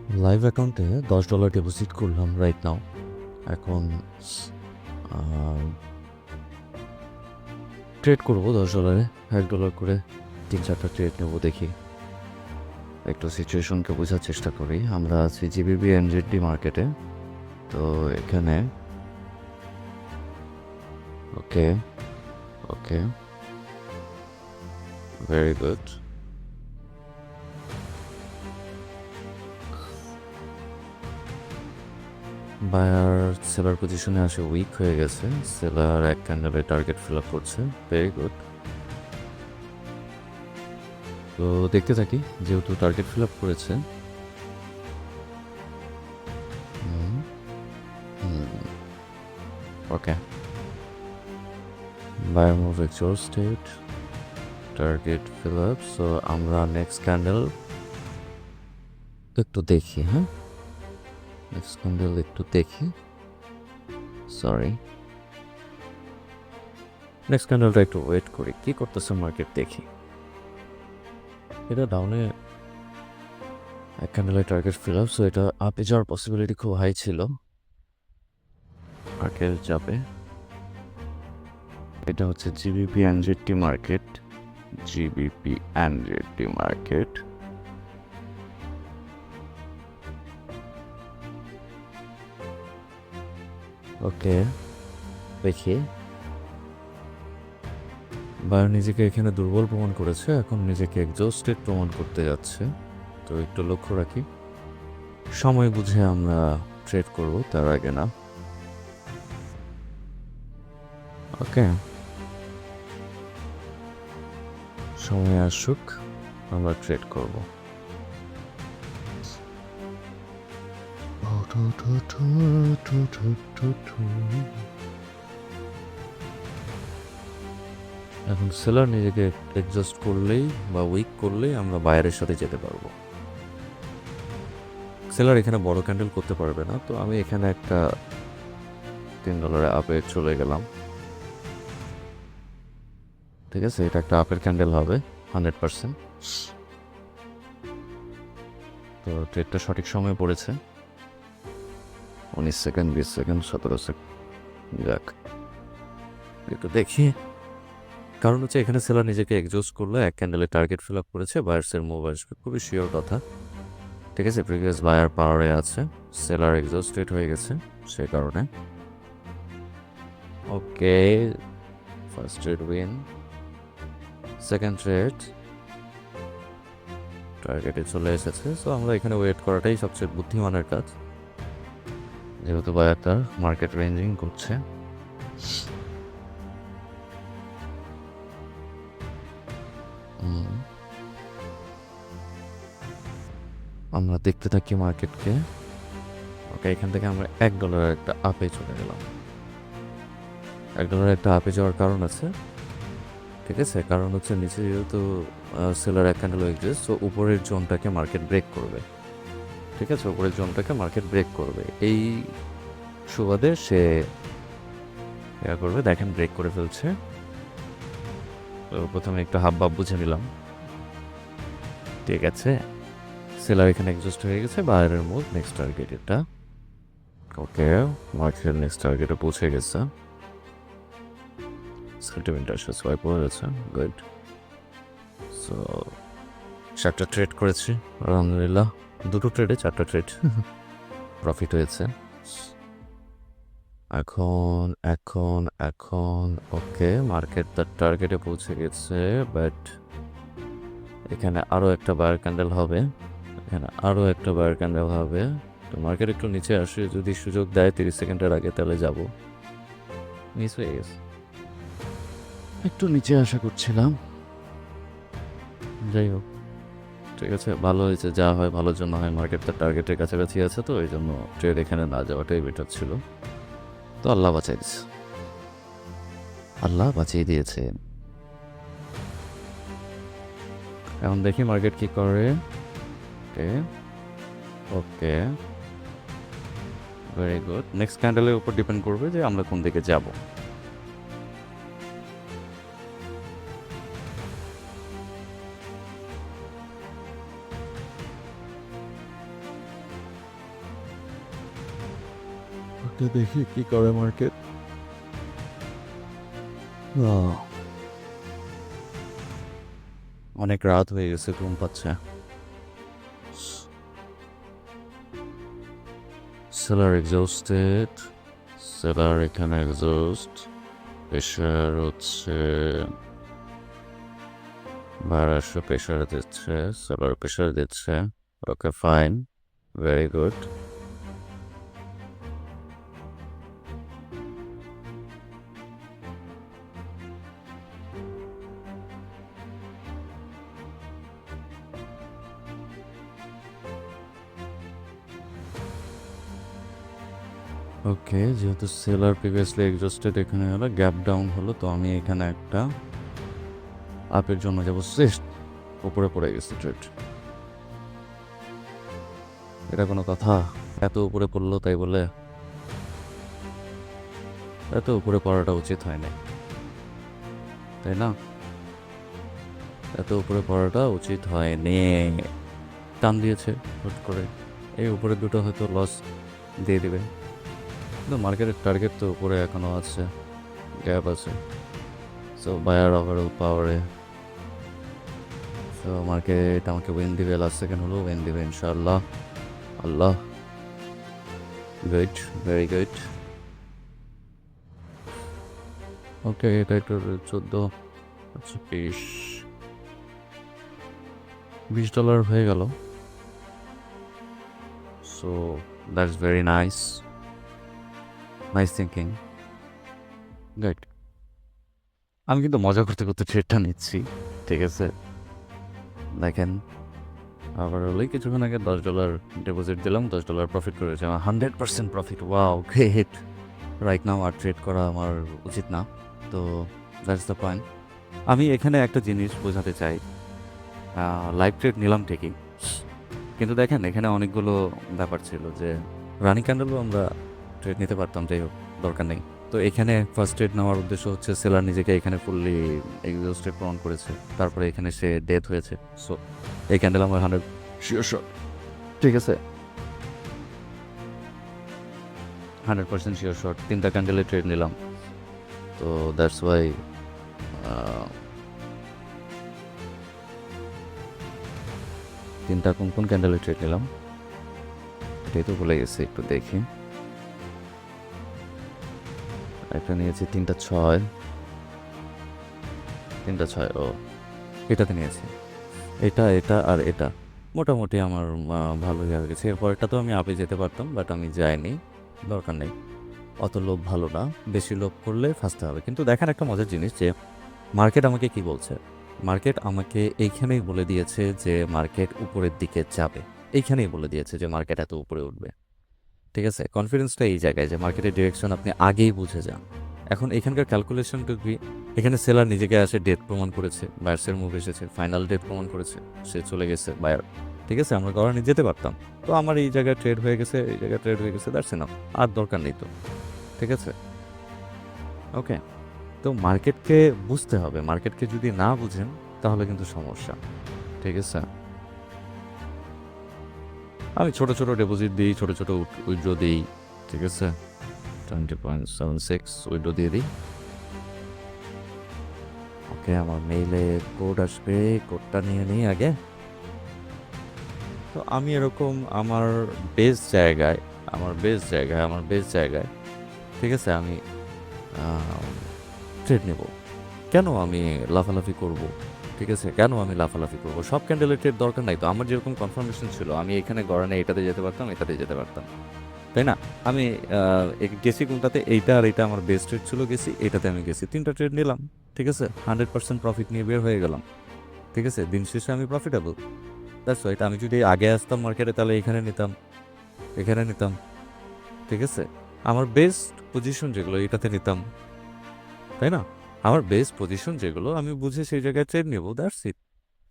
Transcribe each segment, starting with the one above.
Live অ্যাকাউন্টে $10 deposit করলাম right now. এখন ট্রেড করবো $10, $1 করে 3-4টা ট্রেড নেবো। দেখি একটু সিচুয়েশনকে বোঝার চেষ্টা করি। আমরা আছি জিবিবি এনজেডি মার্কেটে। তো এখানে okay okay very good. Buyer seller পজিশনে আসে উইক হয়ে গেছে। সেলার এক ক্যান্ডেলে টার্গেট ফিল আপ করছে। Very good. তো দেখতে থাকি, যেহেতু টার্গেট ফিল আপ করেছে। Okay, buyer move exhausted, target fill up. So আমরা নেক্সট ক্যান্ডেল একটু দেখি। হ্যাঁ, নেক্সট ক্যান্ডেল একটু দেখি। সরি, নেক্সট ক্যান্ডেলটা একটু ওয়েট করি, কি করতেছে মার্কেট দেখি। এটা ডাউনে এক ক্যান্ডেলের টার্গেট ফিল আপ, সো এটা আপে যাওয়ার পসিবিলিটি খুব হাই ছিল। মার্কেট যাবে। এটা হচ্ছে জিবিপি এনজেডটি মার্কেট, জিবিপি এনজেডটি মার্কেট। ওকে, দেখি। বায়ার নিজেকে এখানে দুর্বল প্রমাণ করেছে, এখন নিজেকে এক্সস্টেড প্রমাণ করতে যাচ্ছে। তো একটু লক্ষ্য রাখি, সময় বুঝে আমরা ট্রেড করব, তার আগে না। ওকে, সময় আসুক, আমরা ট্রেড করব। এখন সেলার নিজেকে অ্যাডজাস্ট করলেই বা উইক করলেই আমরা বায়ারের সাথে যেতে পারবো। সেলার এখানে বড় ক্যান্ডেল করতে পারবে না, তো আমি এখানে একটা $3 আপে চলে গেলাম। ঠিক আছে, এটা একটা আপের ক্যান্ডেল হবে 100%। তো ট্রেডটা সঠিক সময়ে পড়েছে। 19 সেকেন্ড, 20 সেকেন্ড, 17 সেকেন্ড। যাক, একটু দেখি। কারণ হচ্ছে এখানে সেলার নিজেকে এক্সজস্ট করলো, এক ক্যান্ডেলে টার্গেট ফিল আপ করেছে, বায়ার্সের মুভ আসবে, খুবই শিওর কথা। ঠিক আছে, প্রিভিয়াস বায়ার পাওয়ারে আছে, সেলার এক্সজস্টেড হয়ে গেছে সে কারণে। Okay, first trade win. Second trade টার্গেটে চলে এসেছে, সো আমরা এখানে ওয়েট করাটাই সবচেয়ে বুদ্ধিমানের কাজ, যেহেতু বায়ারটা মার্কেট রেঞ্জিং করছে। আমরা দেখতে থাকি মার্কেটকে। ওকে, এখান থেকে আমরা $1 একটা আপে চলে গেলাম। $1 একটা আপে যাওয়ার কারণ আছে। ঠিক আছে, কারণ হচ্ছে নিচে যেহেতু সেলার এক ক্যান্ডেল এক্সিস্ট, সো উপরের জোনটাকে মার্কেট ব্রেক করবে। ঠিক আছে, উপরের জোনটাকে মার্কেট ব্রেক করবে, এই সুবাদে সে ইয়া করবে। দেখেন ব্রেক করে ফেলছে। তো প্রথমে একটু হাব ভাব বুঝে নিলাম। ঠিক আছে, সেলার এখানে এক্সস্ট হয়ে গেছে, বায়ারের মুভ নেক্সট টার্গেট এটা। ওকে, মার্কেটের নেক্সট টার্গেটে পৌঁছে গেছে। সেন্টিমেন্ট আসলে সোয়াইপ হয়ে গেছে। গুড। সো 4টা ট্রেড করেছি আলহামদুলিল্লাহ। 2টো ট্রেডে 4টা ট্রেড প্রফিট হয়েছে। এখন এখন এখন ওকে, মার্কেট তার টার্গেটে পৌঁছে গেছে, বাট এখানে আরও একটা বায়ার ক্যান্ডেল হবে, এখানে আরও একটা বায়ার ক্যান্ডেল হবে। তো মার্কেট একটু নিচে আসে, যদি সুযোগ দেয় 30 সেকেন্ডের আগে, তাহলে যাব। মিস হয়ে গেছে, একটু নিচে আশা করছিলাম। যাই হোক, ঠিক আছে, ভালো হয়েছে, যা হয় ভালোর জন্য হয়। মার্কেট তার টার্গেটের কাছাকাছি আছে, তো এই জন্য ট্রেড এখানে না যাওয়াটাই বেটার ছিল। তো আল্লাহ বাঁচাই দিয়েছে, আল্লাহ বাঁচিয়ে দিয়েছে। এখন দেখি মার্কেট কি করে। ওকে ওকে, ভেরি গুড। নেক্সট ক্যান্ডেলের উপর ডিপেন্ড করবে যে আমরা কোন দিকে যাব। তো দেখি কি করে মার্কেট। অনেক রাত হয়ে গেছে, ঘুম পাচ্ছে। সেলার এক্সস্টেড, সেলার এখানে এক্সস্ট, প্রেশার হচ্ছে 1200 প্রেশার দিচ্ছে, সেলার প্রেশার দিচ্ছে। Okay fine, very good. Okay, যেহেতু সেলার প্রিভিয়াসলি এক্সস্টেড, এখানে হলো গ্যাপ ডাউন হলো, তো আমি এখানে একটা আপের জন্য যাবো। শেষ উপরে পড়ে গেছে ট্রেড। এটা কোনো কথা? এত উপরে পড়লো তাই বলে এত উপরে পড়াটা উচিত হয় না, তাই না? এত উপরে পড়াটা উচিত হয়নি। টান দিয়েছে হুট করে, এই উপরে দুটো হয়তো লস দিয়ে দিবে, কিন্তু মার্কেটের টার্গেট তো উপরে এখনো আছে, গ্যাপ আছে। সো বায়ার ওভারঅল পাওয়ারে, সো মার্কেট আমাকে উইন দিবে, লাস্ট সেকেন্ড হলেও উইন দিবে ইনশাআল্লাহ। আল্লাহ, গুড, ভেরি গুড। ওকে, এটা একটু 14, আচ্ছা 20 $20 হয়ে গেল। So that's very nice, nice thinking, good. আমি কিন্তু মজা করতে করতে ট্রেডটা নিচ্ছি, ঠিক আছে? দেখেন, আবার হলেই কিছুক্ষণ আগে $10 ডিপোজিট দিলাম, $10 প্রফিট করেছে, আমার 100% profit. Wow, great. Right now আর ট্রেড করা আমার উচিত না, তো দ্যাটস দ্য পয়েন্ট। আমি এখানে একটা জিনিস বোঝাতে চাই, লাইভ ট্রেড নিলাম ঠিকই, কিন্তু দেখেন এখানে অনেকগুলো ব্যাপার ছিল, যে রানিং ক্যান্ডেলও আমরা ট্রেড নিতে পারতাম, যাই হোক দরকার নেই। তো এখানে ফার্স্ট ট্রেড নেওয়ার উদ্দেশ্য হচ্ছে সেলার নিজেকে এখানে ফুললি এক্সস্টেড প্রমাণ করেছে, তারপরে এখানে সে ডেথ হয়েছে। সো এই ক্যান্ডেল আমার 100 শিওর শট, ঠিক আছে? 100% শিওর শট, 3টা ক্যান্ডেলে ট্রেড নিলাম, তো দ্যাটস ওয়াই। তিনটা কোন কোন ক্যান্ডেলে ট্রেড নিলাম এটাই তো ভুলে গেছি, একটু দেখি। একটা নিয়েছি 3টা 6, 3টা 6, ও এটাতে নিয়েছি, এটা এটা আর এটা। মোটামুটি আমার ভালোই হয়ে গেছে। এরপরটা তো আমি আপে যেতে পারতাম, বাট আমি যাইনি, দরকার নেই। অত লোভ ভালো না, বেশি লোভ করলে ফাঁসতে হবে। কিন্তু দেখেন একটা মজার জিনিস, যে মার্কেট আমাকে কি বলছে, মার্কেট আমাকে এইখানেই বলে দিয়েছে যে মার্কেট উপরের দিকে যাবে, এইখানেই বলে দিয়েছে যে মার্কেট এত উপরে উঠবে, ঠিক আছে? কনফিডেন্সটা এই জায়গায় যে মার্কেটের ডিরেকশন আপনি আগেই বুঝে যান। এখন এখানকার ক্যালকুলেশনটা কি, এখানে সেলার নিজেকে আসে ডেট প্রমাণ করেছে, বায়ার্সের মুভ এসেছে, ফাইনাল ডেট প্রমাণ করেছে, সে চলে গেছে বায়ার, ঠিক আছে? আমরা গড়ানি যেতে পারতাম, তো আমার এই জায়গায় ট্রেড হয়ে গেছে, এই জায়গায় ট্রেড হয়ে গেছে, দ্যাটস এনাফ, আর দরকার নেই তো, ঠিক আছে? ওকে, তো মার্কেটকে বুঝতে হবে, মার্কেটকে যদি না বুঝেন তাহলে কিন্তু সমস্যা, ঠিক আছে? আমি ছোট ছোট ডিপোজিট দিই, ছোট ছোট উইথড্র দিই, ঠিক আছে? 20.76 উইড্রো দিয়ে দিই। ওকে, আমার মেইলে কোড আসবে, কোডটা নিয়ে নিই আগে। তো আমি এরকম আমার বেস জায়গায়, ঠিক আছে, আমি ট্রেড নেব। কেন আমি লাফালাফি করব, ঠিক আছে? কেন আমি লাফালাফি করব? সব ক্যান্ডেলের ট্রেড দরকার নাই তো। আমার যেরকম কনফার্মেশন ছিল, আমি এখানে গড়ানে এটাতে যেতে পারতাম, এটাতে যেতে পারতাম, তাই না? আমি গেছি কোনটাতে, এইটা আর এটা আমার বেস্ট ট্রেড ছিল, গেছি এটাতে, আমি গেছি 3টা ট্রেড নিলাম, ঠিক আছে? 100% প্রফিট নিয়ে বের হয়ে গেলাম, ঠিক আছে? দিন শেষে আমি প্রফিটেবল, দ্যাটস রাইট। আমি যদি আগে আসতাম মার্কেটে, তাহলে এখানে নিতাম, এখানে নিতাম, ঠিক আছে? আমার বেস্ট পজিশন যেগুলো এটাতে নিতাম, তাই না? আমার বেস্ট পজিশন যেগুলো আমি বুঝে সেই জায়গায় ট্রেড নেব, দ্যাটস ইট।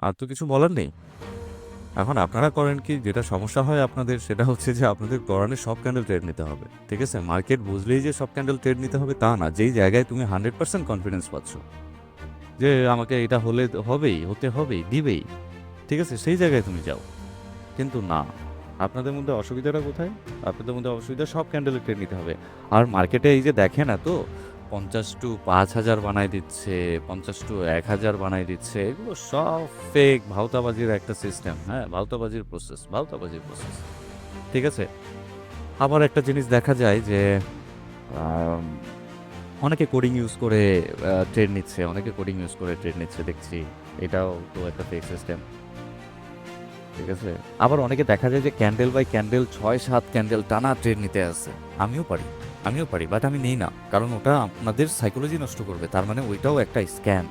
আর তো কিছু বলার নেই। এখন আপনারা করেন কি, যেটা সমস্যা হয় আপনাদের, সেটা হচ্ছে যে আপনাদের গড়ানে সব ক্যান্ডেল ট্রেড নিতে হবে, ঠিক আছে? মার্কেট বুঝলেই যে সব ক্যান্ডেল ট্রেড নিতে হবে তা না। যেই জায়গায় তুমি 100% কনফিডেন্স পাচ্ছ যে আমাকে এটা হলে হবেই, হতে হবেই, দিবেই, ঠিক আছে? সেই জায়গায় তুমি যাও, কিন্তু না, আপনাদের মধ্যে অসুবিধাটা কোথায়? আপনাদের মধ্যে অসুবিধা সব ক্যান্ডেলের ট্রেড নিতে হবে। আর মার্কেটে এই যে দেখেন এত ৫০ টু ৫,০০০ বানায় দিচ্ছে, ৫০ টু ১,০০০ বানায় দিচ্ছে। এগুলো সব ফেক ভাউতাবাজির একটা সিস্টেম। হ্যাঁ? ভাউতাবাজির প্রসেস। ঠিক আছে? আবার একটা জিনিস দেখা যায় যে আম অনেকে কোডিং ইউজ করে ট্রেড নিচ্ছে দেখছি। এটাও তো একটা ফেক সিস্টেম। ঠিক আছে? আবার অনেকে দেখা যায় যে ক্যান্ডেল বাই ক্যান্ডেল ৬-৭ ক্যান্ডেল টানা ট্রেড নিতে আছে। আমিও পারি। বাট আমি নেই না। কারণ ওটা আপনাদের সাইকোলজি নষ্ট করবে। তার মানে ওইটাও একটা স্ক্যাম।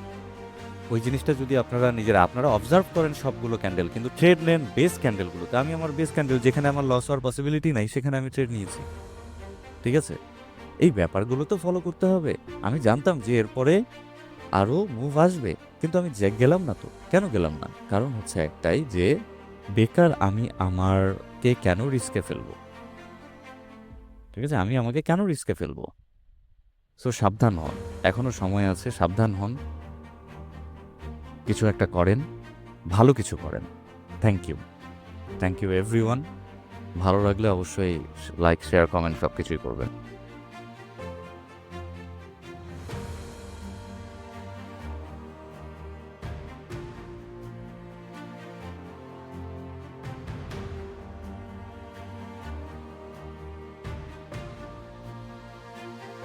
ওই জিনিসটা যদি আপনারা অবজার্ভ করেন সবগুলো ক্যান্ডেল কিন্তু ট্রেড নেন বেস ক্যান্ডেলগুলোতে। আমি আমার বেস ক্যান্ডেল যেখানে আমার লস হওয়ার পসিবিলিটি নাই সেখানে আমি ট্রেড নিয়েছি। ঠিক আছে? এই ব্যাপারগুলো তো ফলো করতে হবে। আমি জানতাম যে এরপরে আরো মুভ আসবে। কিন্তু আমি গেলাম না তো। কেন গেলাম না? কারণ হচ্ছে একটাই যে বেকার আমি আমারকে কেন রিস্কে ফেলবো? ঠিক আছে? আমি আমাকে কেন রিস্কে ফেলবো? সো সাবধান হন। এখনো সময় আছে, সাবধান হন। কিছু একটা করেন, ভালো কিছু করেন। Thank you. Thank you everyone. ভালো লাগলে অবশ্যই লাইক, শেয়ার, কমেন্ট সবকিছুই করবেন।